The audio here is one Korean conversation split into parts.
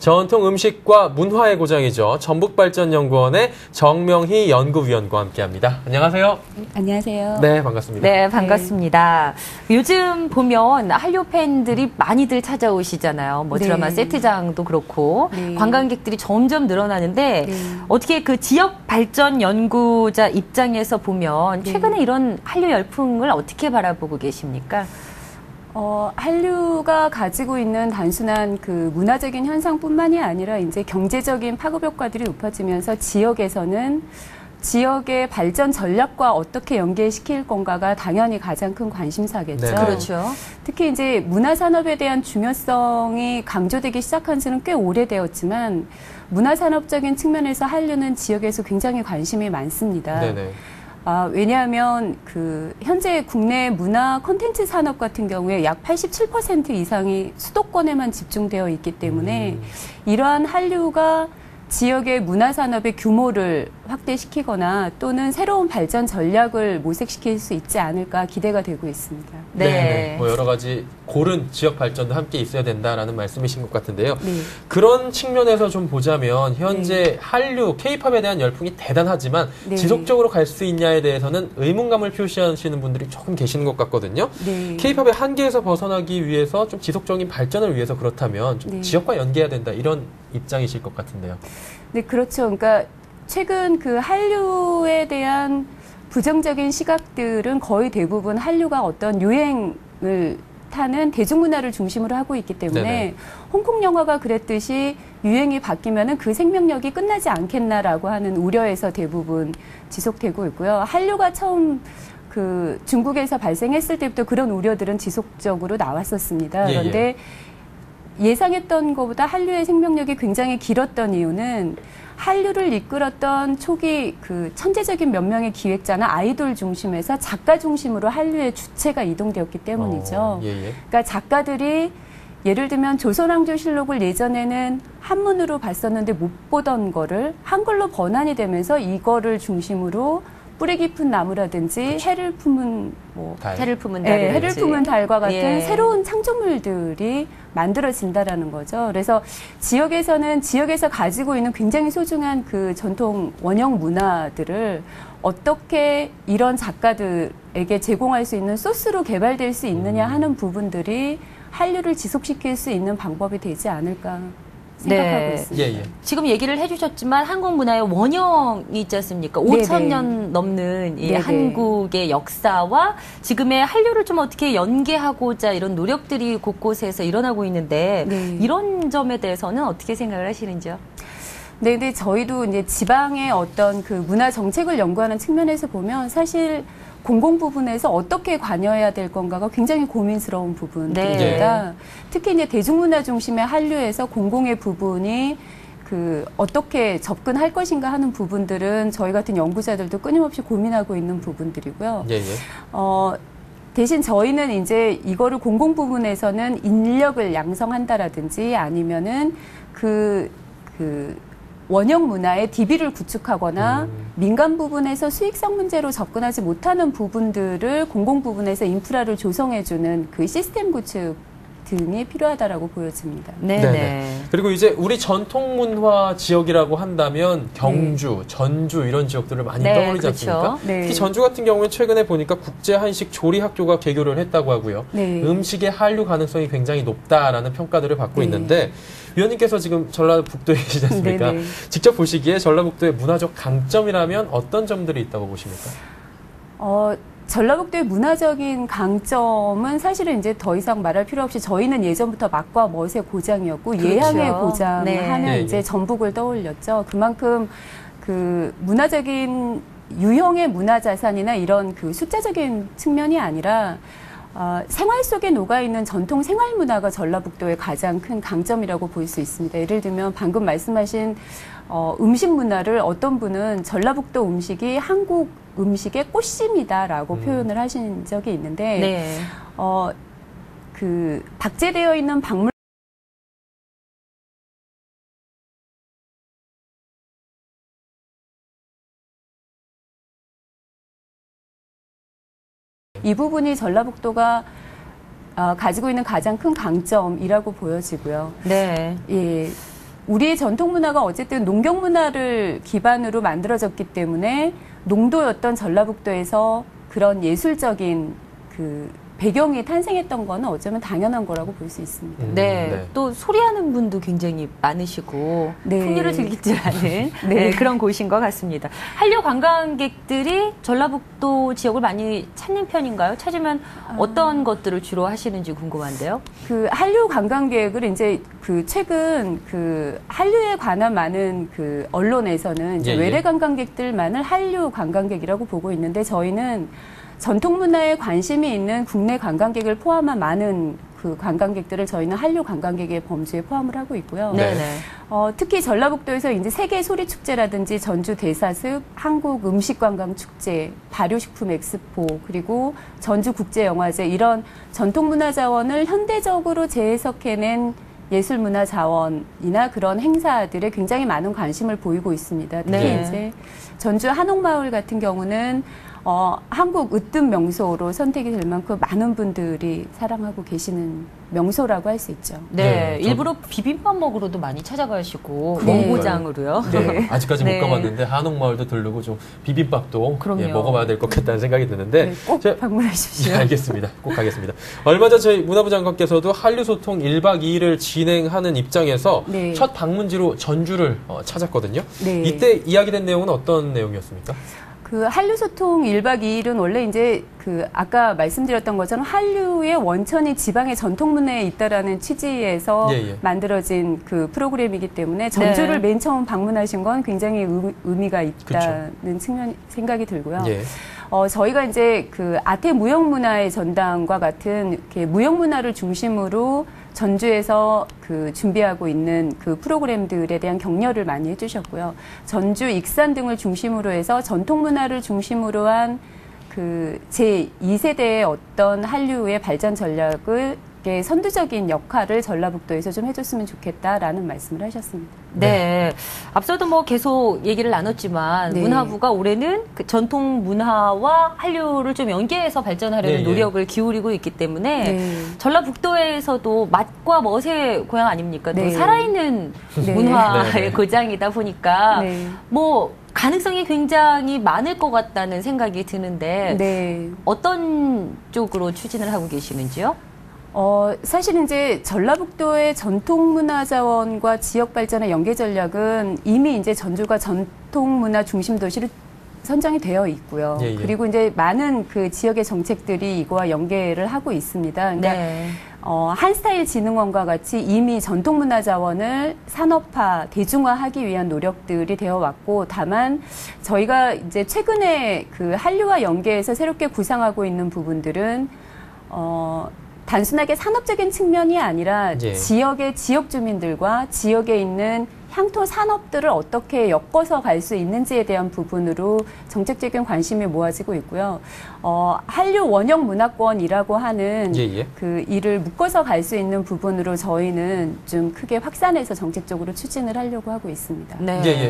전통 음식과 문화의 고장이죠. 전북발전연구원의 정명희 연구위원과 함께합니다. 안녕하세요. 안녕하세요. 네, 반갑습니다. 네, 반갑습니다. 네. 요즘 보면 한류 팬들이 많이들 찾아오시잖아요. 뭐 드라마 세트장도 그렇고 관광객들이 점점 늘어나는데 어떻게 그 지역 발전 연구자 입장에서 보면 최근에 이런 한류 열풍을 어떻게 바라보고 계십니까? 한류가 가지고 있는 단순한 그 문화적인 현상뿐만이 아니라 이제 경제적인 파급 효과들이 높아지면서 지역에서는 지역의 발전 전략과 어떻게 연계시킬 건가가 당연히 가장 큰 관심사겠죠. 네. 그렇죠. 특히 이제 문화산업에 대한 중요성이 강조되기 시작한 지는 꽤 오래되었지만 문화산업적인 측면에서 한류는 지역에서 굉장히 관심이 많습니다. 네네. 왜냐하면 현재 국내 문화 콘텐츠 산업 같은 경우에 약 87% 이상이 수도권에만 집중되어 있기 때문에 이러한 한류가 지역의 문화 산업의 규모를 확대시키거나 또는 새로운 발전 전략을 모색시킬 수 있지 않을까 기대가 되고 있습니다. 네. 뭐 여러 가지 고른 지역 발전도 함께 있어야 된다라는 말씀이신 것 같은데요. 네. 그런 측면에서 좀 보자면 현재 한류, K-팝에 대한 열풍이 대단하지만 지속적으로 갈 수 있냐에 대해서는 의문감을 표시하시는 분들이 조금 계시는 것 같거든요. K-팝의 한계에서 벗어나기 위해서 좀 지속적인 발전을 위해서 그렇다면 좀 지역과 연계해야 된다 이런 입장이실 것 같은데요. 네, 그렇죠. 그러니까 최근 그 한류에 대한 부정적인 시각들은 거의 대부분 한류가 어떤 유행을 타는 대중문화를 중심으로 하고 있기 때문에 홍콩 영화가 그랬듯이 유행이 바뀌면은 그 생명력이 끝나지 않겠나라고 하는 우려에서 대부분 지속되고 있고요. 한류가 처음 중국에서 발생했을 때부터 그런 우려들은 지속적으로 나왔었습니다. 그런데 예상했던 것보다 한류의 생명력이 굉장히 길었던 이유는 한류를 이끌었던 초기 천재적인 몇 명의 기획자나 아이돌 중심에서 작가 중심으로 한류의 주체가 이동되었기 때문이죠. 그러니까 작가들이 예를 들면 조선왕조실록을 예전에는 한문으로 봤었는데 못 보던 거를 한글로 번안이 되면서 이거를 중심으로 뿌리 깊은 나무라든지 해를 품은 해를 품은 달과 같은 새로운 창조물들이 만들어진다라는 거죠. 그래서 지역에서 가지고 있는 굉장히 소중한 그 전통 원형 문화들을 어떻게 이런 작가들에게 제공할 수 있는 소스로 개발될 수 있느냐 하는 부분들이 한류를 지속시킬 수 있는 방법이 되지 않을까 생각하고 있습니다. 지금 얘기를 해주셨지만 한국 문화의 원형이 있지 않습니까? 5,000년 넘는 이 한국의 역사와 지금의 한류를 좀 어떻게 연계하고자 이런 노력들이 곳곳에서 일어나고 있는데 이런 점에 대해서는 어떻게 생각을 하시는지요? 네, 근데 저희도 이제 지방의 어떤 그 문화 정책을 연구하는 측면에서 보면 사실 공공 부분에서 어떻게 관여해야 될 건가가 굉장히 고민스러운 부분입니다. 특히 이제 대중문화 중심의 한류에서 공공의 부분이 어떻게 접근할 것인가 하는 부분들은 저희 같은 연구자들도 끊임없이 고민하고 있는 부분들이고요. 대신 저희는 이제 이거를 공공 부분에서는 인력을 양성한다라든지 아니면은 원형 문화의 DB를 구축하거나 민간 부분에서 수익성 문제로 접근하지 못하는 부분들을 공공 부분에서 인프라를 조성해주는 그 시스템 구축 등이 필요하다라고 보여집니다. 그리고 이제 우리 전통 문화 지역이라고 한다면 경주, 전주 이런 지역들을 많이 떠올리지 않습니까? 특히 전주 같은 경우는 최근에 보니까 국제 한식 조리 학교가 개교를 했다고 하고요. 음식의 한류 가능성이 굉장히 높다라는 평가들을 받고 있는데 위원님께서 지금 전라북도에 계시지 않습니까? 직접 보시기에 전라북도의 문화적 강점이라면 어떤 점들이 있다고 보십니까? 전라북도의 문화적인 강점은 사실은 이제 더 이상 말할 필요 없이 저희는 예전부터 맛과 멋의 고장이었고 예향의 고장을 하면 이제 전북을 떠올렸죠. 그만큼 문화적인 유형의 문화자산이나 이런 숫자적인 측면이 아니라 생활 속에 녹아있는 전통 생활 문화가 전라북도의 가장 큰 강점이라고 볼 수 있습니다. 예를 들면 방금 말씀하신 음식 문화를 어떤 분은 전라북도 음식이 한국 음식의 꽃심이다라고 표현을 하신 적이 있는데 박제되어 있는 박물 이 부분이 전라북도가 가지고 있는 가장 큰 강점이라고 보여지고요. 우리의 전통 문화가 어쨌든 농경 문화를 기반으로 만들어졌기 때문에 농도였던 전라북도에서 그런 예술적인 그 배경이 탄생했던 거는 어쩌면 당연한 거라고 볼 수 있습니다. 네. 또 소리하는 분도 굉장히 많으시고 풍류를 즐길 줄 아는 그런 곳인 것 같습니다. 한류 관광객들이 전라북도 지역을 많이 찾는 편인가요? 찾으면 어떤 것들을 주로 하시는지 궁금한데요. 그 한류 관광객을 이제 그 최근 그 한류에 관한 많은 그 언론에서는 이제 외래 관광객들만을 한류 관광객이라고 보고 있는데 저희는 전통 문화에 관심이 있는 국내 관광객을 포함한 많은 그 관광객들을 저희는 한류 관광객의 범주에 포함을 하고 있고요. 특히 전라북도에서 이제 세계 소리 축제라든지 전주 대사습, 한국 음식 관광 축제, 발효식품 엑스포, 그리고 전주 국제 영화제 이런 전통 문화 자원을 현대적으로 재해석해낸 예술 문화 자원이나 그런 행사들에 굉장히 많은 관심을 보이고 있습니다. 특히 이제 전주 한옥마을 같은 경우는 한국 으뜸 명소로 선택이 될 만큼 많은 분들이 사랑하고 계시는 명소라고 할 수 있죠. 일부러 비빔밥 먹으러도 많이 찾아가시고 원고장으로요. 아직까지 못 가봤는데 한옥마을도 들르고 좀 비빔밥도 먹어봐야 될 것 같다는 생각이 드는데 꼭 방문해 주십시오. 알겠습니다. 꼭 가겠습니다. 얼마 전 저희 문화부 장관께서도 한류소통 1박 2일을 진행하는 입장에서 첫 방문지로 전주를 찾았거든요. 이때 이야기된 내용은 어떤 내용이었습니까? 그 한류소통 1박 2일은 원래 이제 그 아까 말씀드렸던 것처럼 한류의 원천이 지방의 전통 문화에 있다라는 취지에서 만들어진 그 프로그램이기 때문에 전주를 맨 처음 방문하신 건 굉장히 의미가 있다는 측면 생각이 들고요. 저희가 이제 그 아태 무형문화의 전당과 같은 이렇게 무형문화를 중심으로 전주에서 그 준비하고 있는 그 프로그램들에 대한 격려를 많이 해주셨고요. 전주, 익산 등을 중심으로 해서 전통 문화를 중심으로 한 그 제2세대의 어떤 한류의 발전 전략을 선두적인 역할을 전라북도에서 좀 해줬으면 좋겠다라는 말씀을 하셨습니다. 앞서도 뭐 계속 얘기를 나눴지만 문화부가 올해는 그 전통 문화와 한류를 좀 연계해서 발전하려는 노력을 기울이고 있기 때문에 전라북도에서도 맛과 멋의 고향 아닙니까? 또 살아있는 문화의 고장이다 보니까 뭐 가능성이 굉장히 많을 것 같다는 생각이 드는데 어떤 쪽으로 추진을 하고 계시는지요? 사실 이제 전라북도의 전통문화 자원과 지역 발전의 연계 전략은 이미 이제 전주가 전통문화 중심 도시로 선정이 되어 있고요. 그리고 이제 많은 그 지역의 정책들이 이거와 연계를 하고 있습니다. 그러니까 한스타일진흥원과 같이 이미 전통문화 자원을 산업화, 대중화하기 위한 노력들이 되어 왔고, 다만 저희가 이제 최근에 그 한류와 연계해서 새롭게 구상하고 있는 부분들은 단순하게 산업적인 측면이 아니라 지역의 지역 주민들과 지역에 있는 향토 산업들을 어떻게 엮어서 갈 수 있는지에 대한 부분으로 정책적인 관심이 모아지고 있고요. 한류 원형 문화권이라고 하는 그 일을 묶어서 갈 수 있는 부분으로 저희는 좀 크게 확산해서 정책적으로 추진을 하려고 하고 있습니다.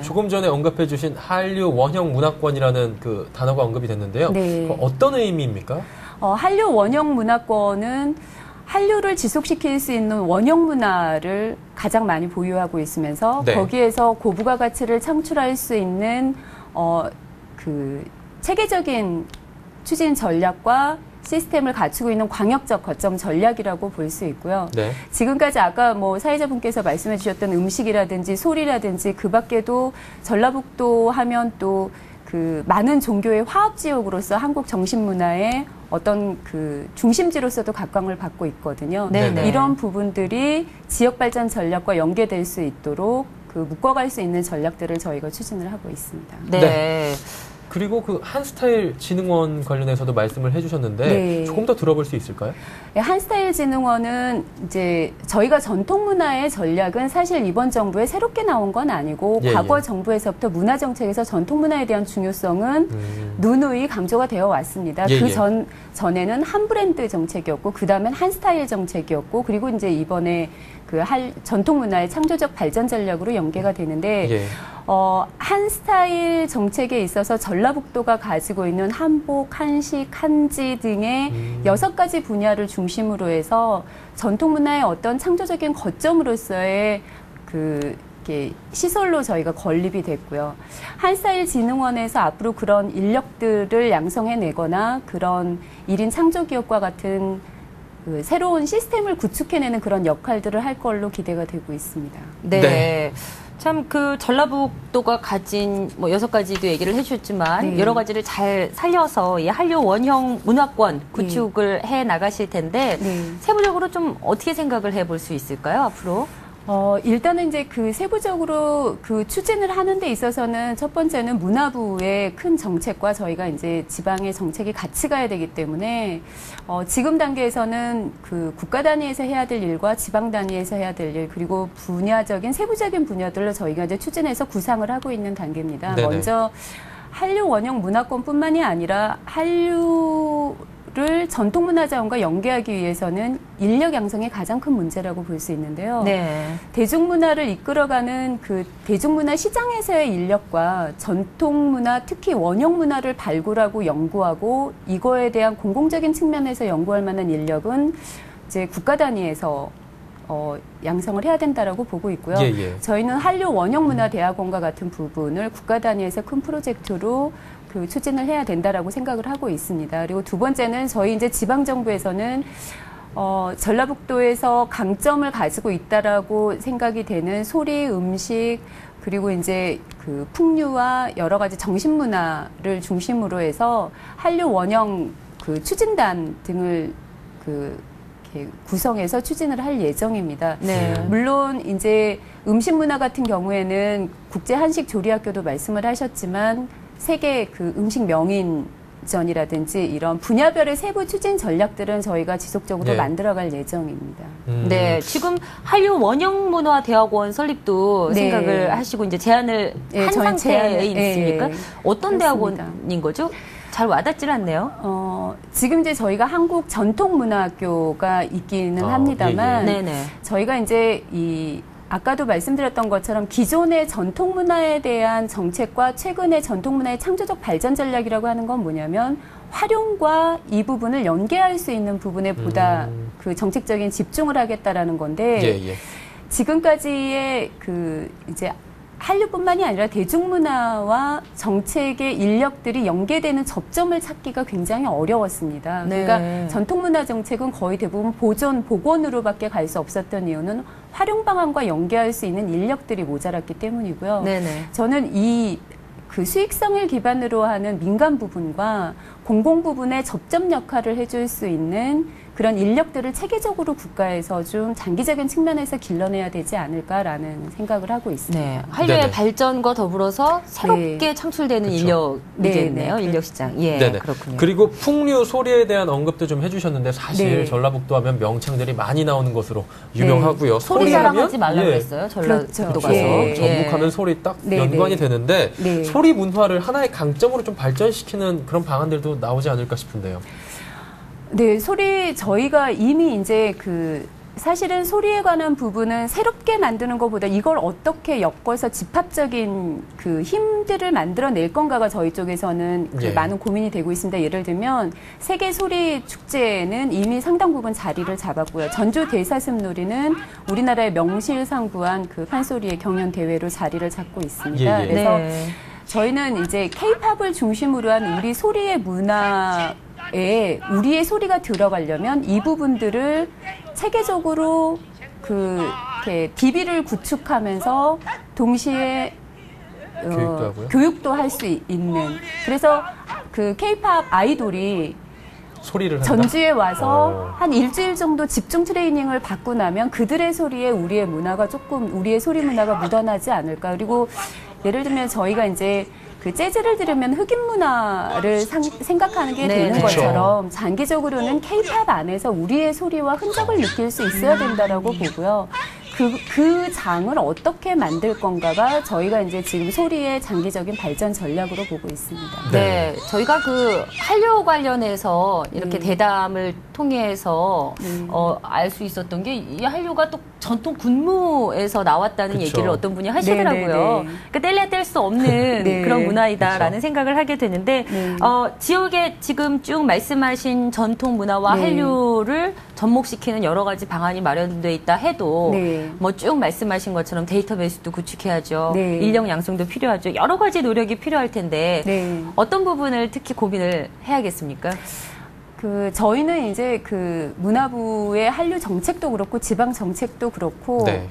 조금 전에 언급해 주신 한류 원형 문화권이라는 그 단어가 언급이 됐는데요. 어떤 의미입니까? 한류 원형 문화권은 한류를 지속시킬 수 있는 원형 문화를 가장 많이 보유하고 있으면서 거기에서 고부가 가치를 창출할 수 있는 그 체계적인 추진 전략과 시스템을 갖추고 있는 광역적 거점 전략이라고 볼 수 있고요. 지금까지 아까 뭐 사회자분께서 말씀해 주셨던 음식이라든지 소리라든지 그 밖에도 전라북도 하면 또 그 많은 종교의 화합 지역으로서 한국 정신문화의 어떤 그 중심지로서도 각광을 받고 있거든요. 이런 부분들이 지역 발전 전략과 연계될 수 있도록 그 묶어갈 수 있는 전략들을 저희가 추진을 하고 있습니다. 그리고 그 한스타일진흥원 관련해서도 말씀을 해주셨는데 조금 더 들어볼 수 있을까요? 한스타일진흥원은 이제 저희가 전통문화의 전략은 사실 이번 정부에 새롭게 나온 건 아니고 과거 정부에서부터 문화정책에서 전통문화에 대한 중요성은 누누이 강조가 되어 왔습니다. 전에는 한 브랜드 정책이었고 그 다음엔 한스타일 정책이었고 그리고 이제 이번에 그 전통문화의 창조적 발전 전략으로 연계가 되는데 한스타일 정책에 있어서 전라북도가 가지고 있는 한복, 한식, 한지 등의 6가지 분야를 중심으로 해서 전통문화의 어떤 창조적인 거점으로서의 그 이렇게 시설로 저희가 건립이 됐고요. 한사일진흥원에서 앞으로 그런 인력들을 양성해내거나 그런 1인 창조기업과 같은 그 새로운 시스템을 구축해내는 그런 역할들을 할 걸로 기대가 되고 있습니다. 네. 네. 참 그 전라북도가 가진 뭐 6가지도 얘기를 해주셨지만 네. 여러 가지를 잘 살려서 이 한류 원형 문화권 구축을 해 나가실 텐데 네. 세부적으로 좀 어떻게 생각을 해볼 수 있을까요, 앞으로? 일단은 이제 그 세부적으로 그 추진을 하는 데 있어서는 첫 번째는 문화부의 큰 정책과 저희가 이제 지방의 정책이 같이 가야 되기 때문에 지금 단계에서는 그 국가 단위에서 해야 될 일과 지방 단위에서 해야 될 일 그리고 분야적인 세부적인 분야들로 저희가 이제 추진해서 구상을 하고 있는 단계입니다. 네네. 먼저 한류 원형 문화권뿐만이 아니라 한류를 전통문화자원과 연계하기 위해서는 인력 양성이 가장 큰 문제라고 볼 수 있는데요. 네. 대중문화를 이끌어가는 그 대중문화 시장에서의 인력과 전통문화, 특히 원형문화를 발굴하고 연구하고 이거에 대한 공공적인 측면에서 연구할 만한 인력은 이제 국가 단위에서 양성을 해야 된다라고 보고 있고요. 예, 예. 저희는 한류 원형문화대학원과 같은 부분을 국가 단위에서 큰 프로젝트로 그 추진을 해야 된다라고 생각을 하고 있습니다. 그리고 두 번째는 저희 이제 지방정부에서는 전라북도에서 강점을 가지고 있다라고 생각이 되는 소리, 음식, 그리고 이제 그 풍류와 여러 가지 정신문화를 중심으로 해서 한류 원형 그 추진단 등을 이렇게 구성해서 추진을 할 예정입니다. 네. 물론 이제 음식 문화 같은 경우에는 국제 한식 조리학교도 말씀을 하셨지만 세계 그 음식 명인전이라든지 이런 분야별의 세부 추진 전략들은 저희가 지속적으로 네. 만들어갈 예정입니다. 네, 지금 한류 원형문화대학원 설립도 네. 생각을 하시고 이제 제안을 네, 한 저희 상태에 제안을, 있습니까? 네, 어떤 그렇습니다. 대학원인 거죠? 잘 와닿질 않네요. 지금 이제 저희가 한국 전통문화학교가 있기는 합니다만 예, 예. 네네. 저희가 이제 아까도 말씀드렸던 것처럼 기존의 전통문화에 대한 정책과 최근의 전통문화의 창조적 발전 전략이라고 하는 건 뭐냐면 활용과 이 부분을 연계할 수 있는 부분에 보다 그 정책적인 집중을 하겠다라는 건데 예, 예. 지금까지의 그 이제 한류뿐만이 아니라 대중문화와 정책의 인력들이 연계되는 접점을 찾기가 굉장히 어려웠습니다. 네. 그러니까 전통문화 정책은 거의 대부분 보존, 복원으로밖에 갈 수 없었던 이유는 활용 방안과 연계할 수 있는 인력들이 모자랐기 때문이고요. 네네. 저는 그 수익성을 기반으로 하는 민간 부분과 공공 부분의 접점 역할을 해줄 수 있는 그런 인력들을 체계적으로 국가에서 좀 장기적인 측면에서 길러내야 되지 않을까라는 생각을 하고 있습니다. 네. 한류의 네네. 발전과 더불어서 새롭게 네. 창출되는 그렇죠. 인력이겠네요. 네, 네. 인력 시장. 예, 네네. 그렇군요. 그리고 풍류 소리에 대한 언급도 좀 해주셨는데 사실 네. 전라북도 하면 명창들이 많이 나오는 것으로 유명하고요. 소리 자랑하지 말라고 했어요. 전라북도 그렇죠. 가서. 예. 전북하면 소리 딱 네, 연관이 네. 되는데 네. 소리 문화를 하나의 강점으로 좀 발전시키는 그런 방안들도 나오지 않을까 싶은데요. 네, 저희가 이미 이제 사실은 소리에 관한 부분은 새롭게 만드는 것보다 이걸 어떻게 엮어서 집합적인 그 힘들을 만들어낼 건가가 저희 쪽에서는 예. 많은 고민이 되고 있습니다. 예를 들면 세계 소리 축제는 이미 상당 부분 자리를 잡았고요. 전주 대사슴놀이는 우리나라의 명실상부한 그 판소리의 경연 대회로 자리를 잡고 있습니다. 예, 예. 그래서 네. 저희는 이제 K-팝을 중심으로 한 우리 소리의 문화에 우리의 소리가 들어가려면 이 부분들을 체계적으로 이렇게 DB를 구축하면서 동시에 교육도 하고요? 교육도 할 수 있는. 그래서 그 K-팝 아이돌이 소리를 한다? 전주에 와서 한 일주일 정도 집중 트레이닝을 받고 나면 그들의 소리에 우리의 소리 문화가 묻어나지 않을까. 그리고 예를 들면 저희가 이제 그 재즈를 들으면 흑인 문화를 생각하는 게 네, 되는 그쵸. 것처럼 장기적으로는 K-팝 안에서 우리의 소리와 흔적을 느낄 수 있어야 된다라고 보고요. 그 장을 어떻게 만들 건가가 저희가 이제 지금 소리의 장기적인 발전 전략으로 보고 있습니다. 네, 저희가 그 한류 관련해서 이렇게 대담을 통해서 알 수 있었던 게 이 한류가 또 전통 군무에서 나왔다는 그쵸. 얘기를 어떤 분이 하시더라고요. 네네네. 그러니까 뗄래야 뗄 수 없는 네. 그런 문화이다라는 그쵸. 생각을 하게 되는데 네. 지역에 지금 쭉 말씀하신 전통 문화와 네. 한류를 접목시키는 여러 가지 방안이 마련돼 있다 해도 네. 뭐 쭉 말씀하신 것처럼 데이터베이스도 구축해야죠. 네. 인력 양성도 필요하죠. 여러 가지 노력이 필요할 텐데 네. 어떤 부분을 특히 고민을 해야겠습니까? 저희는 이제 문화부의 한류 정책도 그렇고 지방 정책도 그렇고 네.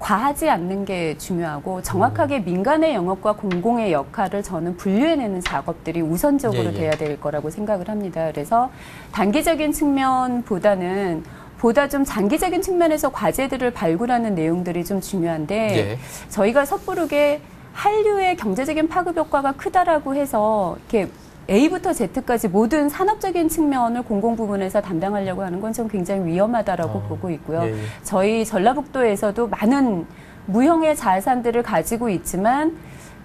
과하지 않는 게 중요하고 정확하게 민간의 영역과 공공의 역할을 저는 분류해내는 작업들이 우선적으로 예, 예. 돼야 될 거라고 생각을 합니다. 그래서 단기적인 측면보다는 보다 좀 장기적인 측면에서 과제들을 발굴하는 내용들이 좀 중요한데 예. 저희가 섣부르게 한류의 경제적인 파급 효과가 크다라고 해서 이렇게 A부터 Z까지 모든 산업적인 측면을 공공부문에서 담당하려고 하는 건 좀 굉장히 위험하다라고 보고 있고요. 예, 예. 저희 전라북도에서도 많은 무형의 자산들을 가지고 있지만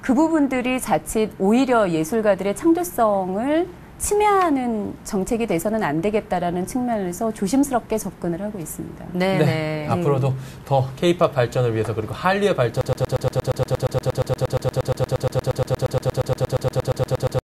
그 부분들이 자칫 오히려 예술가들의 창조성을 침해하는 정책이 돼서는 안 되겠다라는 측면에서 조심스럽게 접근을 하고 있습니다. 네. 앞으로도 더 K-팝 발전을 위해서 그리고 한류의 발전